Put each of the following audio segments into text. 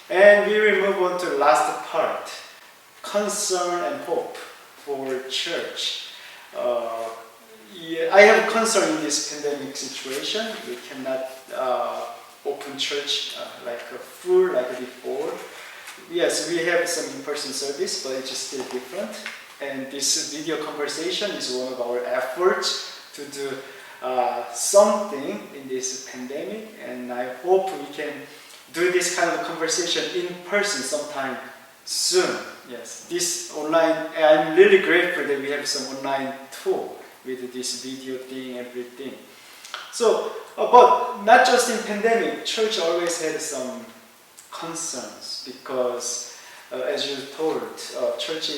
And we will move on to the last part, concern and hope for church. I have concern in this pandemic situation. We cannot open church like full like before. Yes, we have some in-person service, but it's still different. And this video conversation is one of our efforts to do something in this pandemic. And I hope we can do this kind of conversation in person sometime soon. Yes, this online, I'm really grateful that we have some online tool with this video thing, everything. So, but not just in pandemic, church always had some concerns because, as you told, church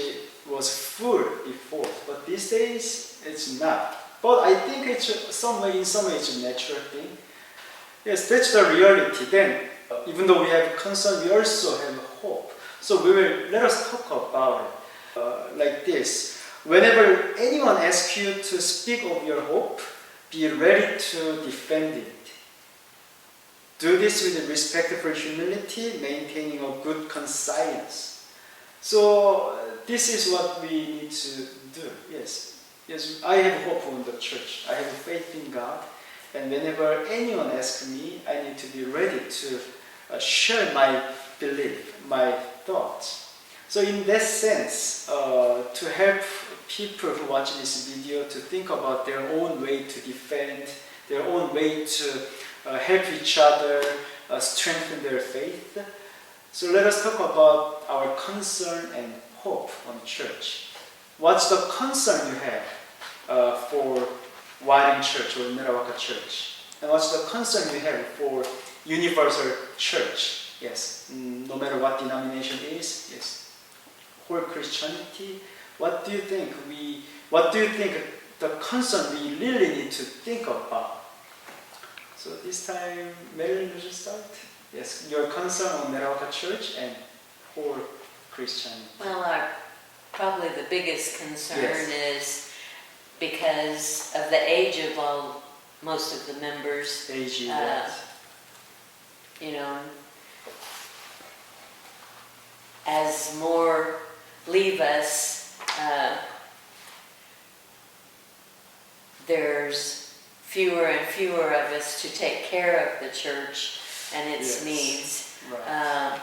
was full before, but these days it's not. But I think it's in some way it's a natural thing. Yes, that's the reality. Then, even though we have concern, we also have hope. So let us talk about it like this. Whenever anyone asks you to speak of your hope, be ready to defend it. Do this with respect for humility, maintaining a good conscience. So this is what we need to do. Yes, I have hope in the church. I have faith in God. And whenever anyone asks me, I need to be ready to share my belief, my thoughts. So in that sense, to help people who watch this video to think about their own way to defend, their own way to help each other, strengthen their faith. So let us talk about our concern and hope on church. What's the concern you have for Whiting Church or Netawaka Church? And what's the concern you have for Universal Church? Yes, no matter what denomination is, yes, whole Christianity. What do you think the concern we really need to think about? So this time, Marilyn, would you start? Yes, your concern on Netawaka Church and whole Christianity. Well, probably the biggest concern is because of the age of most of the members. Age, you know, as more leave us, there's fewer and fewer of us to take care of the church and its needs. Right.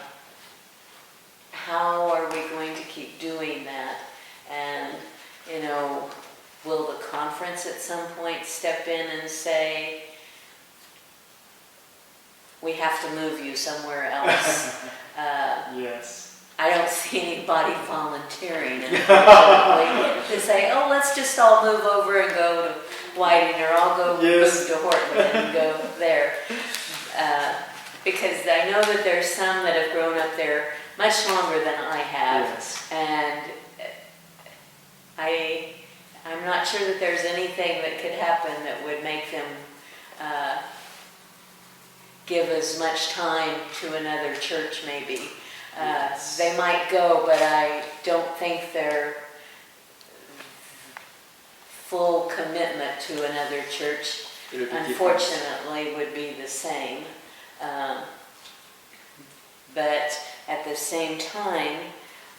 How are we going to keep doing that? And, you know, will the conference at some point step in and say, we have to move you somewhere else? Yes. I don't see anybody volunteering, unfortunately, to say, oh, let's just all move over and go to Whiting, or I'll go move to Horton and go there. Because I know that there's some that have grown up there much longer than I have, and I'm not sure that there's anything that could happen that would make them give as much time to another church, maybe. They might go, but I don't think their full commitment to another church, unfortunately, would be the same. But at the same time,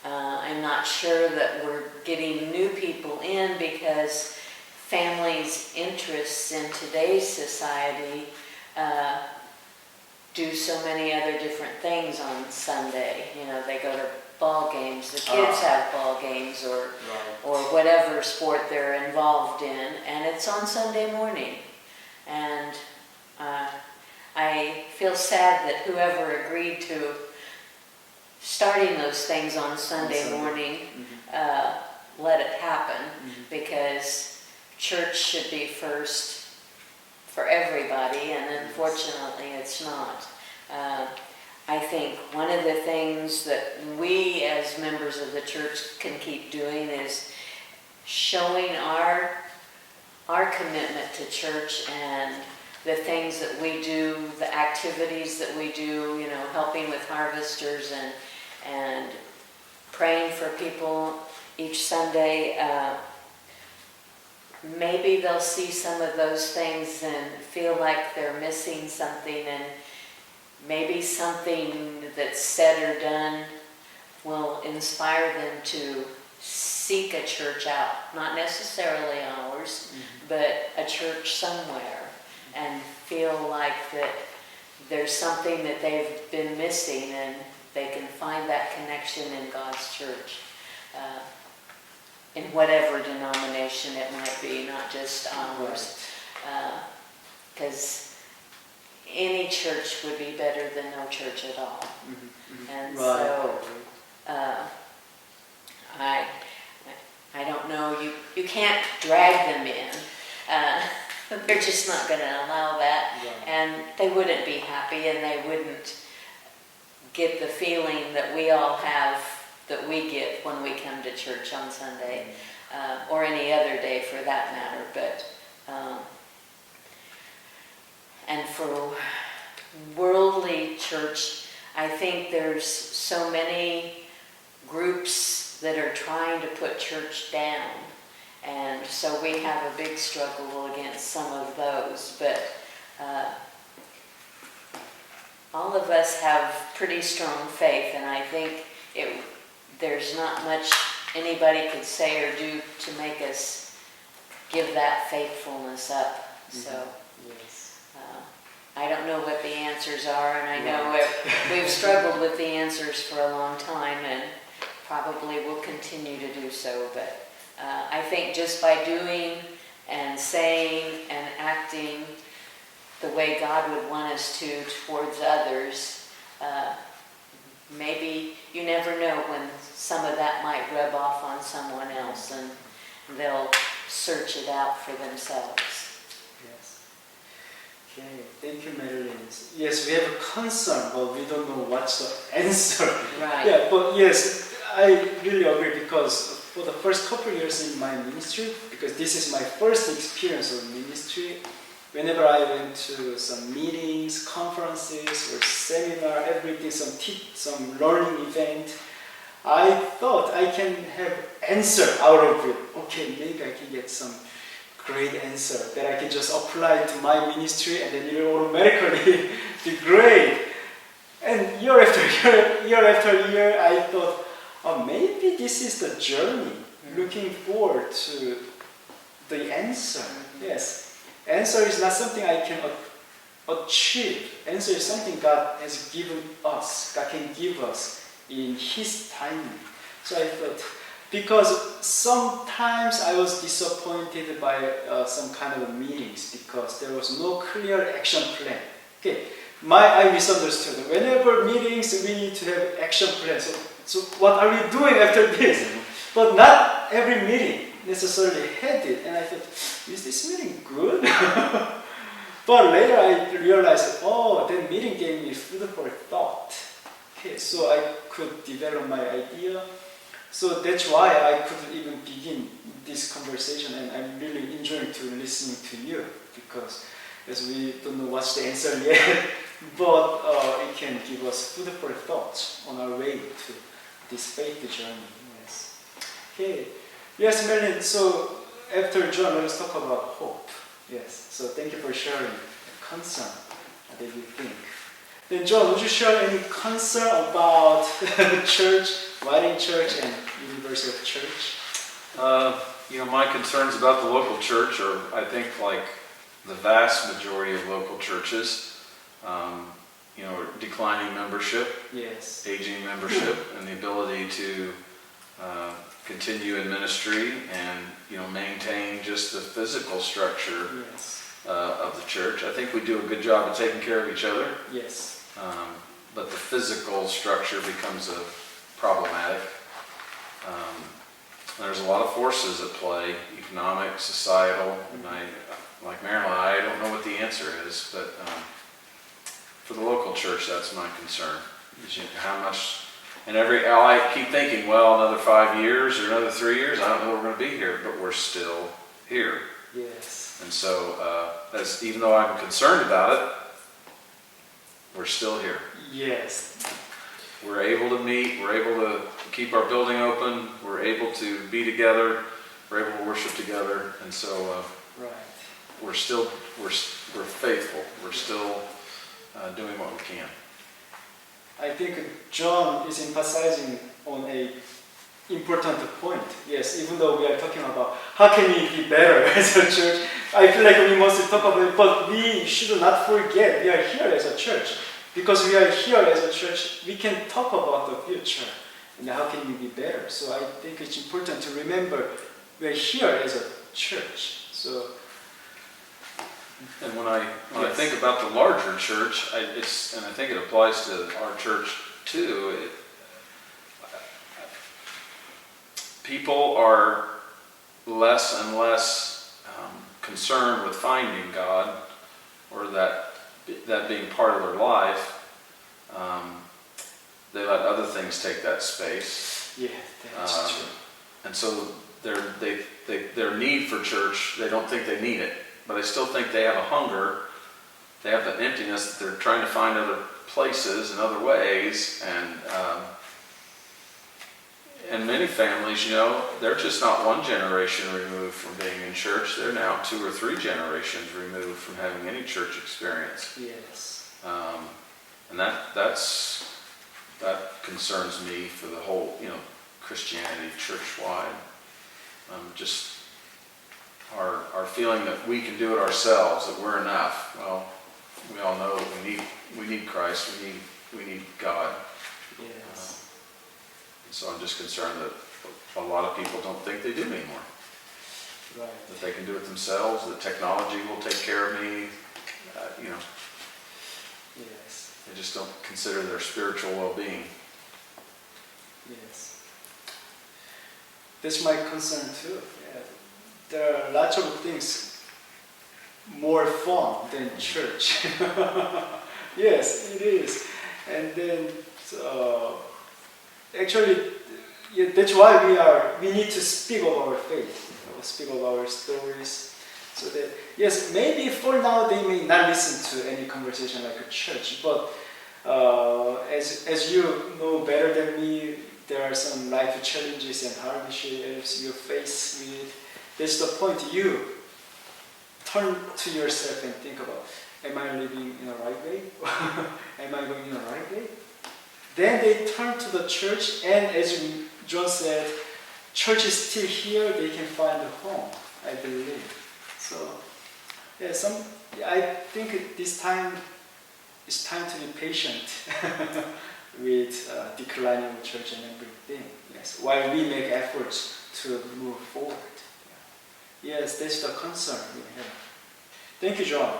I'm not sure that we're getting new people in because families' interests in today's society do so many other different things on Sunday. You know, they go to ball games, the kids have ball games, or whatever sport they're involved in, and it's on Sunday morning. And I feel sad that whoever agreed to starting those things on Sunday morning let it happen, because church should be first for everybody, and unfortunately it's not. I think one of the things that we as members of the church can keep doing is showing our commitment to church and the things that we do, the activities that we do, you know, helping with harvesters and praying for people each Sunday. Maybe they'll see some of those things and feel like they're missing something, and maybe something that's said or done will inspire them to seek a church out, not necessarily ours, but a church somewhere, and feel like that there's something that they've been missing and they can find that connection in God's church, in whatever denomination it might be, not just ours. Because any church would be better than no church at all. And so I don't know, you can't drag them in. They're just not going to allow that. And they wouldn't be happy, and they wouldn't get the feeling that we all have, that we get when we come to church on Sunday, or any other day for that matter. But and for worldly church, I think there's so many groups that are trying to put church down, and so we have a big struggle against some of those. But all of us have pretty strong faith, and I think there's not much anybody could say or do to make us give that faithfulness up. So I don't know what the answers are, and I know we've struggled with the answers for a long time, and probably will continue to do so. But I think just by doing and saying and acting the way God would want us to towards others, maybe you never know when some of that might rub off on someone else, and they'll search it out for themselves. Okay, thank you, Marilyn. Yes, we have a concern, but we don't know what's the answer. Right. Yeah, but yes, I really agree, because for the first couple of years in my ministry, because this is my first experience of ministry, whenever I went to some meetings, conferences, or seminar, everything, some learning event, I thought I can have answer out of it. Okay, maybe I can get some great answer that I can just apply to my ministry, and then it will automatically be great. And year after year, I thought, oh, maybe this is the journey, looking forward to the answer. Yes, answer is not something I can achieve. Answer is something God has given us, God can give us in His timing. So I thought, because sometimes I was disappointed by some kind of meetings, because there was no clear action plan. Okay, I misunderstood. Whenever meetings, we need to have action plan. So what are we doing after this? But not every meeting necessarily had it. And I thought, is this meeting good? But later I realized, oh, that meeting gave me food for thought. Okay, so I could develop my idea. So that's why I could even begin this conversation, and I'm really enjoying to listening to you, because as we don't know what's the answer yet, but it can give us food for thought on our way to this faith journey. Yes. Okay. Yes, Marilyn. So after Jon, let's talk about hope. Yes. So thank you for sharing the concern that you think. Then Jon, would you share any concern about the church, Whiting Church, and University of Church? My concerns about the local church are, I think, like the vast majority of local churches, declining membership, yes, aging membership, and the ability to continue in ministry and maintain just the physical structure yes, of the church. I think we do a good job of taking care of each other. yes. But the physical structure becomes problematic. There's a lot of forces at play, economic, societal, and like Marilyn, I don't know what the answer is, but for the local church, that's my concern. How much, and I keep thinking, well, another 5 years or another 3 years, I don't know if we're going to be here, but we're still here. Yes. And so, even though I'm concerned about it, we're still here. Yes. We're able to meet, we're able to keep our building open, we're able to be together, we're able to worship together, and so right. we're faithful, we're still doing what we can. I think John is emphasizing on a important point. Yes, even though we are talking about how can we be better as a church, I feel like we must talk about it, but we should not forget we are here as a church. Because we are here as a church, we can talk about the future and how can we be better. So I think it's important to remember we are here as a church. So, And when I think about the larger church, and I think it applies to our church too. People are less and less concerned with finding God, or that being part of their life. They let other things take that space. yeah, that's true. And so their need for church, they don't think they need it, but I still think they have a hunger. They have that emptiness that they're trying to find other places and other ways. And many families, they're just not one generation removed from being in church. They're now 2 or 3 generations removed from having any church experience. Yes. And that concerns me for the whole, Christianity church-wide. Just our feeling that we can do it ourselves, that we're enough. Well, we all know that we need Christ. We need God. Yes. So I'm just concerned that a lot of people don't think they do anymore. Right. That they can do it themselves, that technology will take care of me, Yes. They just don't consider their spiritual well-being. Yes. That's my concern too. Yeah. There are lots of things more fun than church. Yes, it is. And then actually, yeah, that's why we need to speak of our faith, speak of our stories, so that yes, maybe for now they may not listen to any conversation like a church, but as you know better than me, there are some life challenges and hardships you face with. That's the point. You turn to yourself and think about: am I living in the right way? Am I going in the right way? Then they turn to the church, and as John said, church is still here, they can find a home, I believe. So, yeah, I think this time, it's time to be patient with declining the church and everything, yes, while we make efforts to move forward. Yeah. Yes, that's the concern we have. Thank you, John.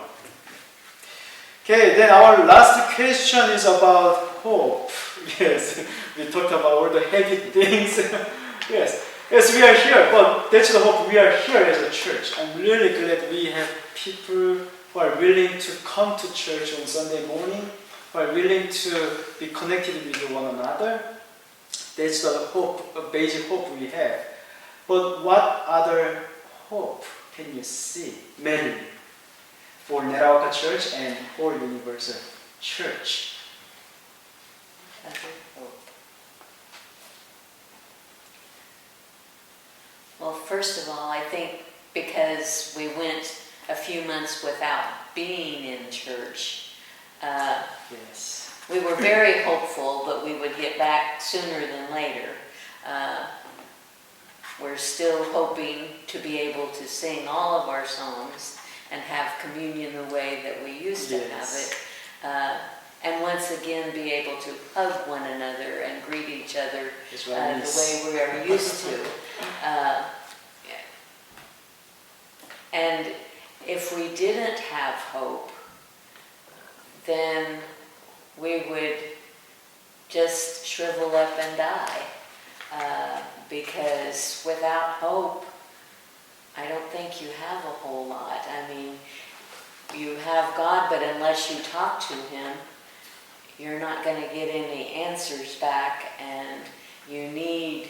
Okay, then our last question is about hope. Yes, we talked about all the heavy things. Yes, we are here, but that's the hope. We are here as a church. I'm really glad we have people who are willing to come to church on Sunday morning, who are willing to be connected with one another. That's the hope, a basic hope we have. But what other hope can you see, Marilyn, for Netawaka Church and for Universal Church? Well, first of all, I think because we went a few months without being in church, Yes. we were very hopeful that we would get back sooner than later. We're still hoping to be able to sing all of our songs and have communion the way that we used to have it. And once again be able to hug one another and greet each other the way we are used to. And if we didn't have hope, then we would just shrivel up and die. Because without hope, I don't think you have a whole lot. I mean, you have God, but unless you talk to Him, you're not going to get any answers back, and you need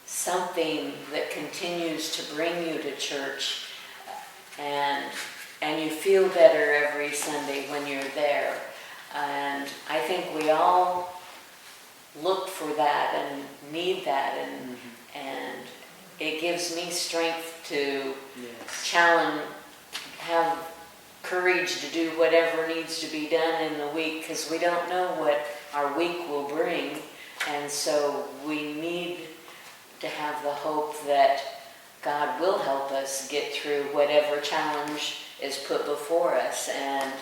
something that continues to bring you to church, and you feel better every Sunday when you're there. And I think we all look for that and need that, and it gives me strength to challenge, have courage to do whatever needs to be done in the week, because we don't know what our week will bring. And so we need to have the hope that God will help us get through whatever challenge is put before us, and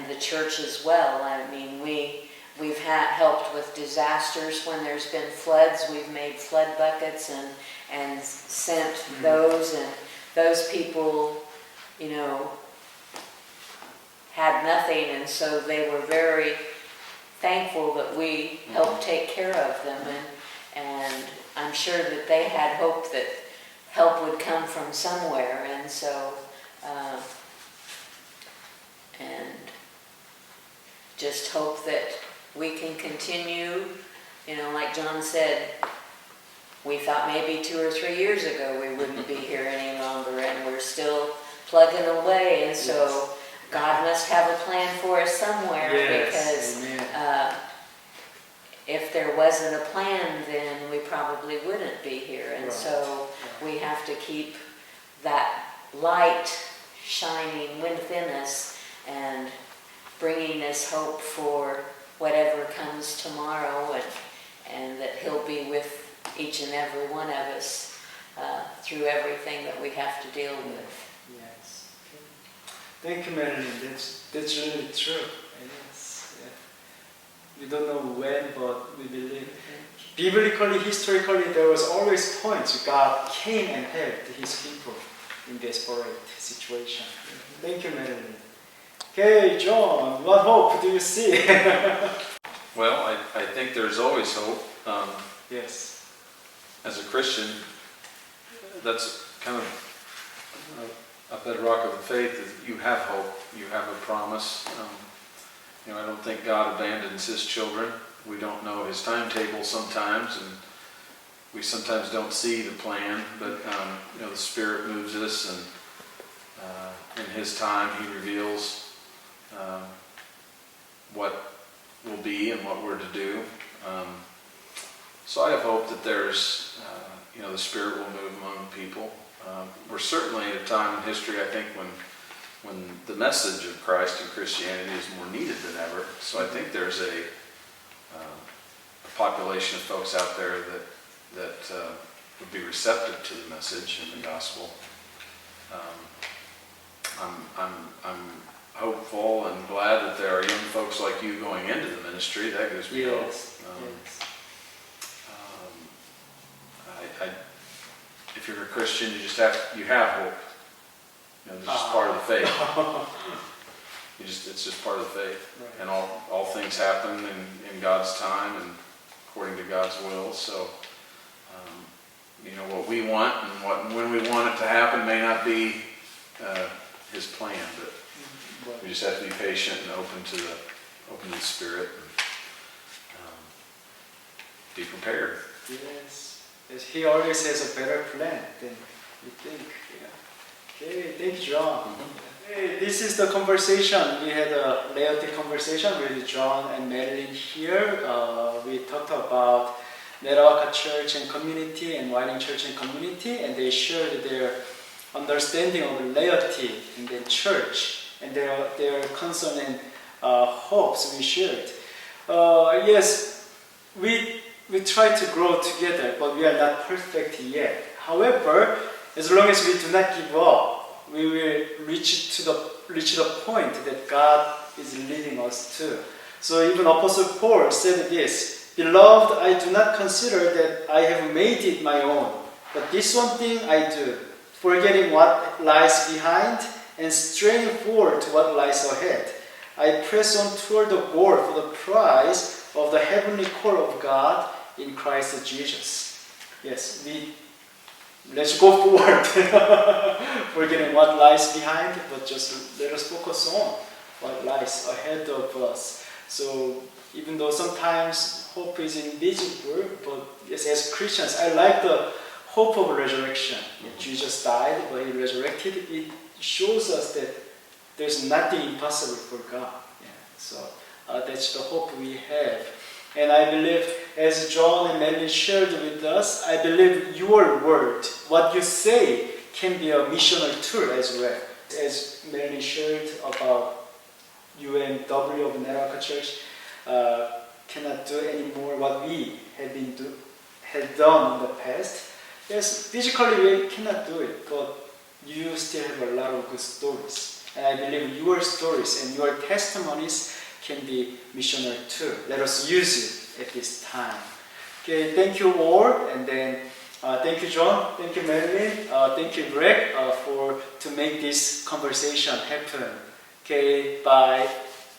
the church as well. I mean, we've helped with disasters when there's been floods. We've made flood buckets and sent those, and those people, you know, had nothing, and so they were very thankful that we helped take care of them, and I'm sure that they had hope that help would come from somewhere, and so and just hope that we can continue. You know, like Jon said, we thought maybe 2 or 3 years ago we wouldn't be here any longer, and we're still plugging away, and so God must have a plan for us somewhere, because if there wasn't a plan, then we probably wouldn't be here. And so we have to keep that light shining within us and bringing us hope for whatever comes tomorrow, and that He'll be with each and every one of us through everything that we have to deal with. Yes. Thank you, Marilyn. That's really true. Yes. Yeah. We don't know when, but we believe. Biblically, historically, there was always points God came and helped His people in desperate situation. Thank you, Marilyn. Okay, Jon, what hope do you see? Well, I think there's always hope. Yes. As a Christian, that's kind of a bedrock of the faith, is you have hope, you have a promise. You know, I don't think God abandons His children. We don't know His timetable sometimes, and we sometimes don't see the plan, but you know, the Spirit moves us, and in His time He reveals what will be and what we're to do. So I have hope that there's, you know, the Spirit will move among people. We're certainly at a time in history, I think, when the message of Christ and Christianity is more needed than ever. So I think there's a population of folks out there that would be receptive to the message and the gospel. I'm hopeful and glad that there are young folks like you going into the ministry. That gives me hope. If you're a Christian, you have hope. You know, it's just part of the faith. It's just part of the faith, right. And all things happen in God's time and according to God's will. So, you know, what we want and when we want it to happen may not be His plan, but we just have to be patient and open to the Spirit and be prepared. Yes. He always has a better plan than you think. Yeah. Okay, thank you, Jon. Hey, this is the conversation. We had a Laity conversation with Jon and Marilyn here. We talked about Netawaka Church and Community and Whiting Church and Community, and they shared their understanding of laity and then church, and their concern and hopes we shared. Yes, we try to grow together, but we are not perfect yet. However, as long as we do not give up, we will reach the point that God is leading us to. So even Apostle Paul said this: "Beloved, I do not consider that I have made it my own, but this one thing I do, forgetting what lies behind and straining forward to what lies ahead. I press on toward the goal for the prize of the heavenly call of God in Christ Jesus." Yes, let's go forward, forgetting what lies behind, but just let us focus on what lies ahead of us. So even though sometimes hope is invisible, but yes, as Christians, I like the hope of resurrection. Jesus died, but He resurrected. It shows us that there's nothing impossible for God. Yeah. So that's the hope we have. And I believe, as Jon and Marilyn shared with us, I believe your word, what you say, can be a missional tool as well. As Marilyn shared about UMW of Netawaka Church, cannot do anymore what we had done in the past. Yes, physically we cannot do it, but you still have a lot of good stories. And I believe your stories and your testimonies can be missional too. Let us use it at this time. Okay, thank you all, and then thank you, John. Thank you, Marilyn. Thank you, Greg, to make this conversation happen. Okay, bye.